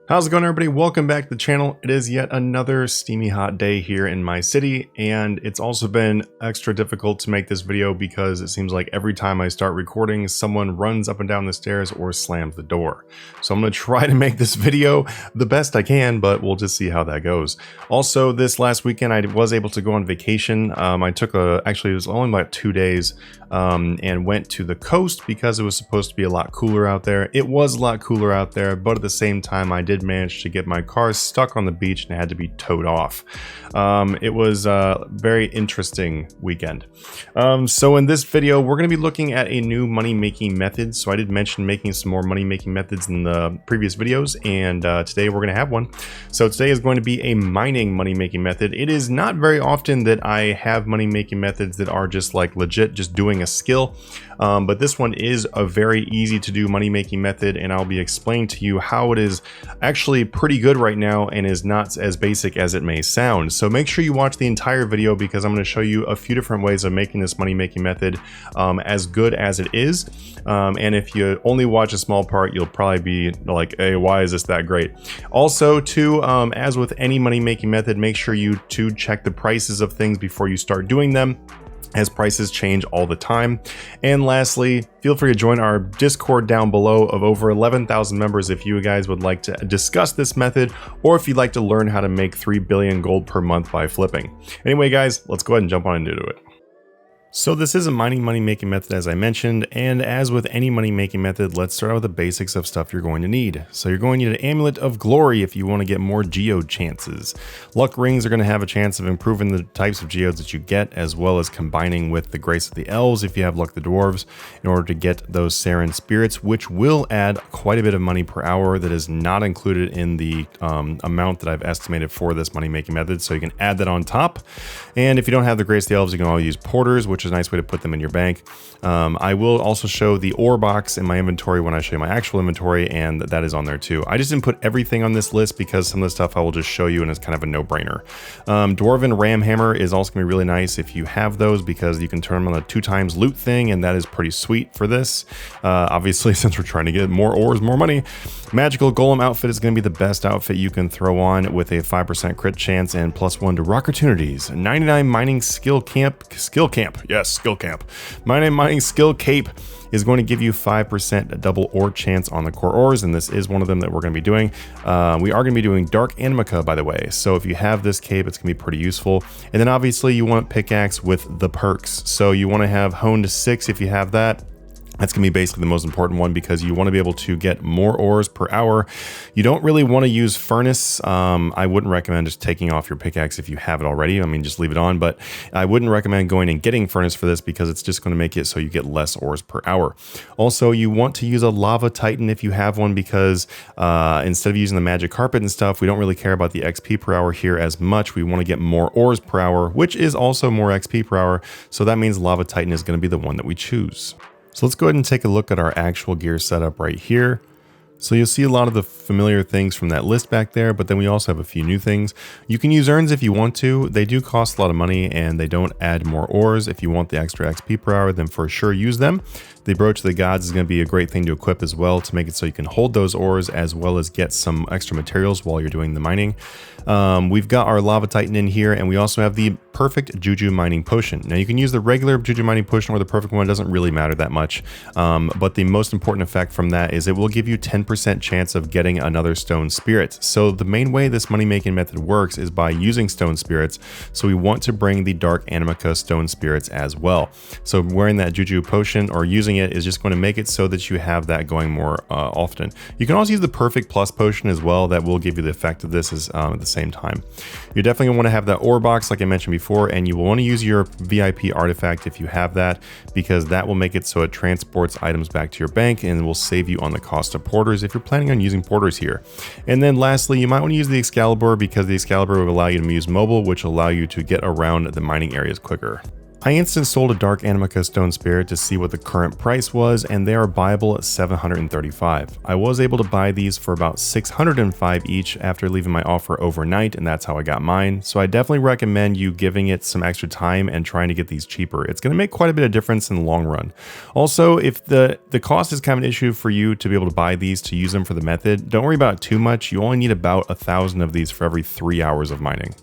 How's it going, everybody? Welcome back to the channel. It is yet another steamy hot day here in my city, and it's also been extra difficult to make this video because it seems like every time I start recording, someone runs up and down the stairs or slams the door. So I'm going to try to make this video the best I can, but we'll just see how that goes. Also, this last weekend, I was able to go on vacation. I took actually it was only about 2 days, and went to the coast because it was supposed to be a lot cooler out there. It was a lot cooler out there, but at the same time, I did manage to get my car stuck on the beach and had to be towed off. It was a very interesting weekend. So in this video, we're going to be looking at a new money-making method. So I did mention making some more money-making methods in the previous videos, and today we're going to have one. So today is going to be a mining money-making method. It is not very often that I have money-making methods that are just like legit, just doing a skill. But this one is a very easy to do money-making method, and I'll be explaining to you how it is actually pretty good right now and is not as basic as it may sound. So make sure you watch the entire video because I'm going to show you a few different ways of making this money-making method as good as it is. And if you only watch a small part, you'll probably be like, hey, why is this that great? Also, too, as with any money-making method, make sure you check the prices of things before you start doing them, as prices change all the time. And lastly, feel free to join our Discord down below of over 11,000 members if you guys would like to discuss this method, or if you'd like to learn how to make 3 billion gold per month by flipping. Anyway, guys, let's go ahead and jump on into it. So this is a mining money-making method, as I mentioned, and as with any money-making method, let's start out with the basics of stuff you're going to need. So you're going to need an Amulet of Glory if you want to get more geode chances. Luck Rings are going to have a chance of improving the types of geodes that you get, as well as combining with the Grace of the Elves if you have Luck the Dwarves, in order to get those Sarin Spirits, which will add quite a bit of money per hour that is not included in the amount that I've estimated for this money-making method, so you can add that on top. And if you don't have the Grace of the Elves, you can always use Porters, which is a nice way to put them in your bank. I will also show the ore box in my inventory when I show you my actual inventory, and that is on there too. I just didn't put everything on this list because some of the stuff I will just show you and it's kind of a no-brainer. Dwarven Ram Hammer is also going to be really nice if you have those, because you can turn them on a 2x loot thing, and that is pretty sweet for this. Obviously, since we're trying to get more ores, more money. Magical Golem outfit is going to be the best outfit you can throw on, with a 5% crit chance and +1 to rock opportunities. 99 mining skill camp. Yes, skill camp. Mining skill cape is going to give you 5% double ore chance on the core ores, and this is one of them that we're going to be doing. We are going to be doing Dark Animica, by the way, so if you have this cape, it's going to be pretty useful. And then obviously you want pickaxe with the perks, so you want to have honed 6 if you have that. That's going to be basically the most important one, because you want to be able to get more ores per hour. You don't really want to use furnace. I wouldn't recommend just taking off your pickaxe if you have it already. I mean, just leave it on, but I wouldn't recommend going and getting furnace for this, because it's just going to make it so you get less ores per hour. Also, you want to use a lava titan if you have one, because instead of using the magic carpet and stuff, we don't really care about the XP per hour here as much. We want to get more ores per hour, which is also more XP per hour. So that means lava titan is going to be the one that we choose. So let's go ahead and take a look at our actual gear setup right here. So you'll see a lot of the familiar things from that list back there, but then we also have a few new things. You can use urns if you want to. They do cost a lot of money, and they don't add more ores. If you want the extra XP per hour, then for sure use them. The Brooch of the Gods is going to be a great thing to equip as well, to make it so you can hold those ores as well as get some extra materials while you're doing the mining. We've got our Lava Titan in here, and we also have the Perfect Juju Mining Potion. Now you can use the regular Juju Mining Potion or the perfect one. It doesn't really matter that much, but the most important effect from that is it will give you 10% chance of getting another Stone Spirit. So the main way this money-making method works is by using Stone Spirits, so we want to bring the Dark Animica Stone Spirits as well. So wearing that Juju Potion or using it is just going to make it so that you have that going more often. You can also use the Perfect Plus Potion as well. That will give you the effect of this at the same time. You're definitely going to want to have that ore box like I mentioned before, and you will want to use your VIP artifact if you have that, because that will make it so it transports items back to your bank and will save you on the cost of porters if you're planning on using porters here. And then lastly, you might want to use the Excalibur, because the Excalibur will allow you to use mobile, which will allow you to get around the mining areas quicker. I instant sold a Dark Animica Stone Spirit to see what the current price was, and they are buyable at 735. I was able to buy these for about 605 each after leaving my offer overnight, and that's how I got mine. So I definitely recommend you giving it some extra time and trying to get these cheaper. It's going to make quite a bit of difference in the long run. Also, if the cost is kind of an issue for you to be able to buy these to use them for the method, don't worry about it too much. You only need about 1,000 of these for every 3 hours of mining.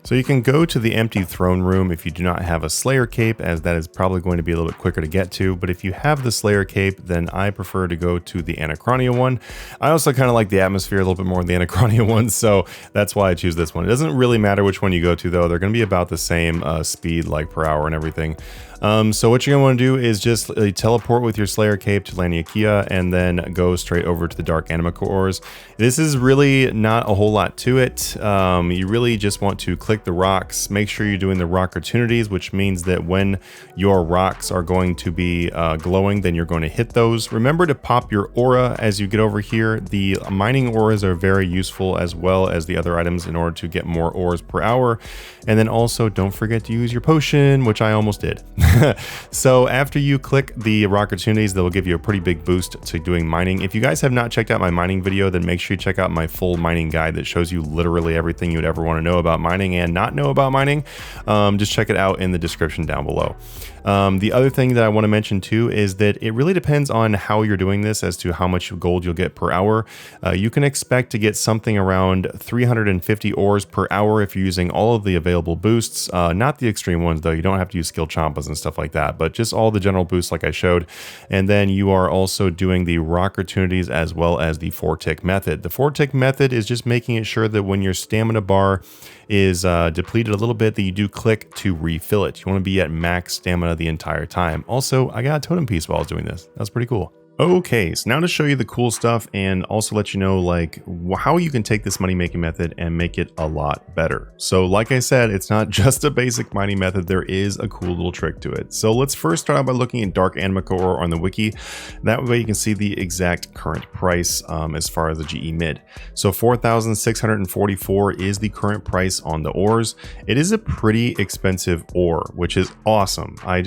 So you can go to the empty throne room if you do not have a Slayer cape, as that is probably going to be a little bit quicker to get to. But if you have the Slayer cape, then I prefer to go to the Anachronia one. I also kind of like the atmosphere a little bit more than the Anachronia one, so that's why I choose this one. It doesn't really matter which one you go to though. They're going to be about the same speed, like per hour and everything. So what you're going to want to do is just teleport with your Slayer cape to Laniakea and then go straight over to the Dark Animica ores. This is really not a whole lot to it. You really just want to click the rocks, make sure you're doing the rock opportunities, which means that when your rocks are going to be glowing, then you're going to hit those. Remember to pop your aura as you get over here. The mining auras are very useful, as well as the other items, in order to get more ores per hour. And then also don't forget to use your potion, which I almost did. So after you click the rock opportunities, that will give you a pretty big boost to doing mining. If you guys have not checked out my mining video, then make sure you check out my full mining guide that shows you literally everything you would ever want to know about mining and not know about mining. Just check it out in the description down below. The other thing that I want to mention too is that it really depends on how you're doing this as to how much gold you'll get per hour. You can expect to get something around 350 ores per hour if you're using all of the available boosts, not the extreme ones though. You don't have to use skill champas and stuff like that, but just all the general boosts like I showed. And then you are also doing the rock opportunities as well as the 4-tick method. The 4-tick method is just making it sure that when your stamina bar is depleted a little bit, that you do click to refill it. You want to be at max stamina the entire time. Also, I got a totem piece while I was doing this. That was pretty cool. Okay, so now to show you the cool stuff and also let you know like how you can take this money making method and make it a lot better. So like I said, it's not just a basic mining method, there is a cool little trick to it. So let's first start out by looking at Dark Animica ore on the wiki. That way you can see the exact current price as far as the GE mid. So 4,644 is the current price on the ores. It is a pretty expensive ore, which is awesome. I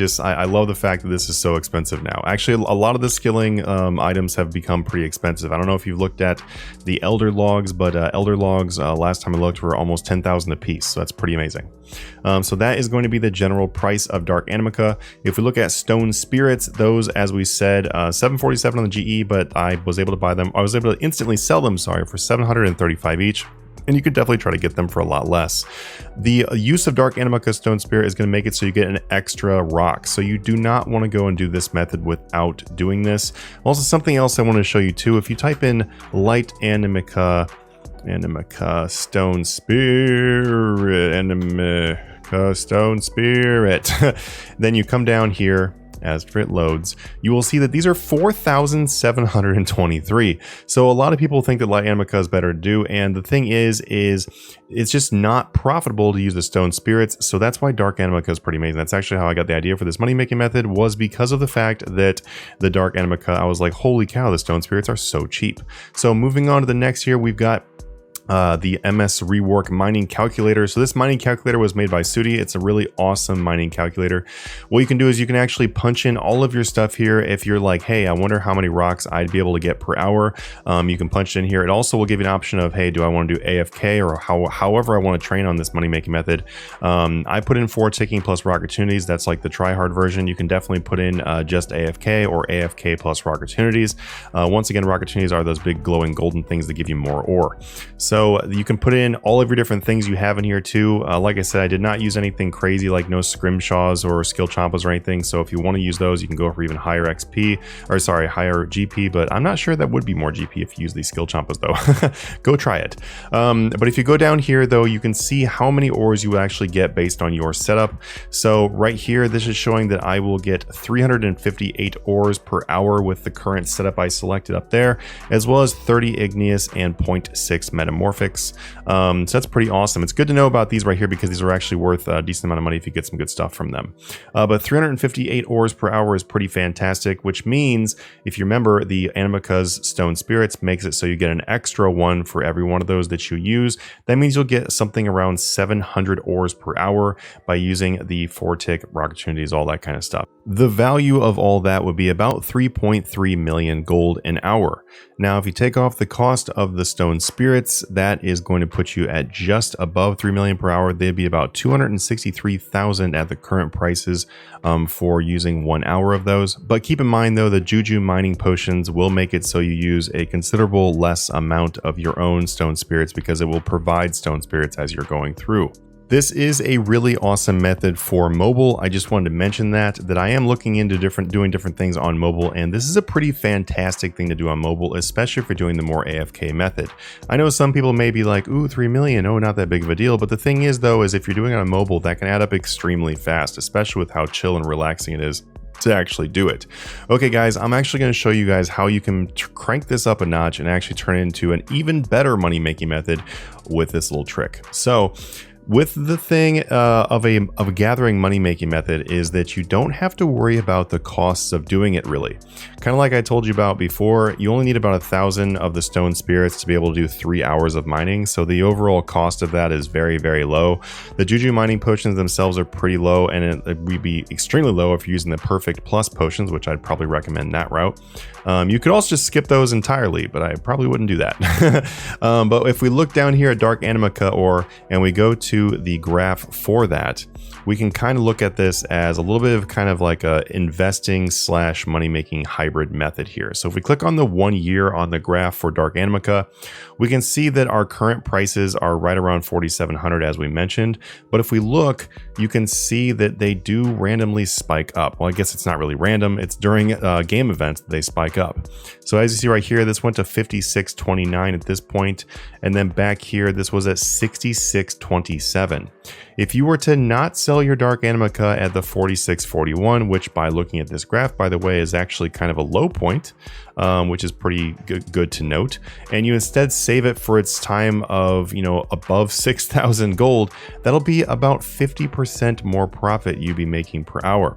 love the fact that this is so expensive now. Actually, a lot of the skilling items have become pretty expensive. I don't know if you've looked at the Elder Logs, but Elder Logs, last time I looked, were almost 10,000 a piece, so that's pretty amazing. So that is going to be the general price of Dark Animica. If we look at Stone Spirits, those, as we said, 747 on the GE, but I was able to buy them. I was able to instantly sell them, sorry, for 735 each. And you could definitely try to get them for a lot less. The use of Dark Animica Stone Spirit is going to make it so you get an extra rock. So you do not want to go and do this method without doing this. Also, something else I want to show you too. If you type in Light Animica Stone Spirit, Animica Stone Spirit, then you come down here. As it loads, you will see that these are 4,723. So a lot of people think that Light Animica is better to do, and the thing is it's just not profitable to use the Stone Spirits. So that's why Dark Animica is pretty amazing. That's actually how I got the idea for this money making method, was because of the fact that the Dark Animica, I was like, holy cow, the Stone Spirits are so cheap. So moving on to the next here, we've got the MS Rework mining calculator. So this mining calculator was made by Sudi. It's a really awesome mining calculator. What you can do is you can actually punch in all of your stuff here. If you're like, hey, I wonder how many rocks I'd be able to get per hour, you can punch it in here. It also will give you an option of, hey, do I want to do AFK or however I want to train on this money making method. I put in 4 ticking plus rock opportunities. That's like the try hard version. You can definitely put in just AFK or AFK plus rock opportunities. Once again, rock opportunities are those big glowing golden things that give you more ore. So you can put in all of your different things you have in here too. Like I said, I did not use anything crazy like no scrimshaws or skill champas or anything. So if you want to use those, you can go for even higher XP, or sorry, higher GP, but I'm not sure that would be more GP if you use these skill champas though. Go try it. But if you go down here though, you can see how many ores you actually get based on your setup. So right here, this is showing that I will get 358 ores per hour with the current setup I selected up there, as well as 30 igneous and 0.6 metamorphic. Morphics. So that's pretty awesome. It's good to know about these right here because these are actually worth a decent amount of money if you get some good stuff from them. But 358 ores per hour is pretty fantastic, which means if you remember, the Animica's Stone Spirits makes it so you get an extra one for every one of those that you use. That means you'll get something around 700 ores per hour by using the 4-tick rock opportunities, all that kind of stuff. The value of all that would be about 3.3 million gold an hour. Now, if you take off the cost of the Stone Spirits, that is going to put you at just above 3 million per hour. They'd be about 263,000 at the current prices for using 1 hour of those. But keep in mind though, the Juju mining potions will make it so you use a considerable less amount of your own Stone Spirits because it will provide Stone Spirits as you're going through. This is a really awesome method for mobile. I just wanted to mention that I am looking into doing different things on mobile, and this is a pretty fantastic thing to do on mobile, especially if you're doing the more AFK method. I know some people may be like, ooh, 3 million, oh, not that big of a deal. But the thing is though, is if you're doing it on mobile, that can add up extremely fast, especially with how chill and relaxing it is to actually do it. Okay guys, I'm actually going to show you guys how you can crank this up a notch and actually turn it into an even better money making method with this little trick. So with the thing of a gathering money making method is that you don't have to worry about the costs of doing it really. Kind of like I told you about before, you only need about 1,000 of the Stone Spirits to be able to do 3 hours of mining. So the overall cost of that is very, very low. The Juju mining potions themselves are pretty low, and it would be extremely low if you're using the Perfect Plus potions, which I'd probably recommend that route. You could also just skip those entirely, but I probably wouldn't do that. But if we look down here at Dark Animica ore and we go to the graph for that, we can kind of look at this as a little bit of kind of like a investing / money making hybrid method here. So if we click on the 1 year on the graph for Dark Animica, we can see that our current prices are right around 4,700 as we mentioned. But if we look, you can see that they do randomly spike up. Well, I guess it's not really random. It's during game events that they spike up. So as you see right here, this went to 56.29 at this point, and then back here, this was at 66.27. If you were to not sell your Dark Animica at the 46.41, which by looking at this graph, by the way, is actually kind of a low point, which is pretty good to note, and you instead save it for its time of, you know, above 6,000 gold, that'll be about 50% more profit you'd be making per hour.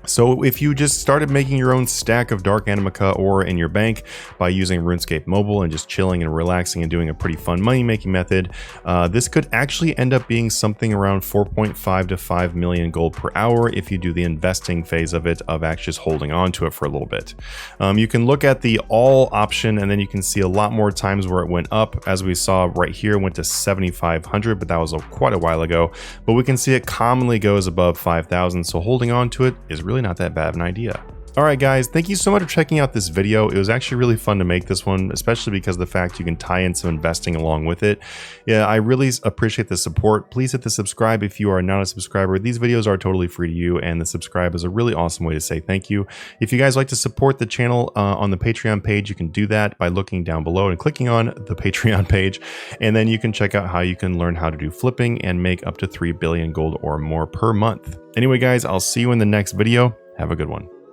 So if you just started making your own stack of Dark Animica ore in your bank by using RuneScape Mobile and just chilling and relaxing and doing a pretty fun money making method, this could actually end up being something around 4.5 to 5 million gold per hour if you do the investing phase of it, of actually just holding on to it for a little bit. You can look at the all option, and then you can see a lot more times where it went up. As we saw right here, it went to 7,500, but that was quite a while ago. But we can see it commonly goes above 5,000, so holding on to it is really not that bad of an idea. Alright guys, thank you so much for checking out this video. It was actually really fun to make this one, especially because of the fact you can tie in some investing along with it. Yeah, I really appreciate the support. Please hit the subscribe if you are not a subscriber. These videos are totally free to you, and the subscribe is a really awesome way to say thank you. If you guys like to support the channel on the Patreon page, you can do that by looking down below and clicking on the Patreon page, and then you can check out how you can learn how to do flipping and make up to 3 billion gold or more per month. Anyway guys, I'll see you in the next video. Have a good one.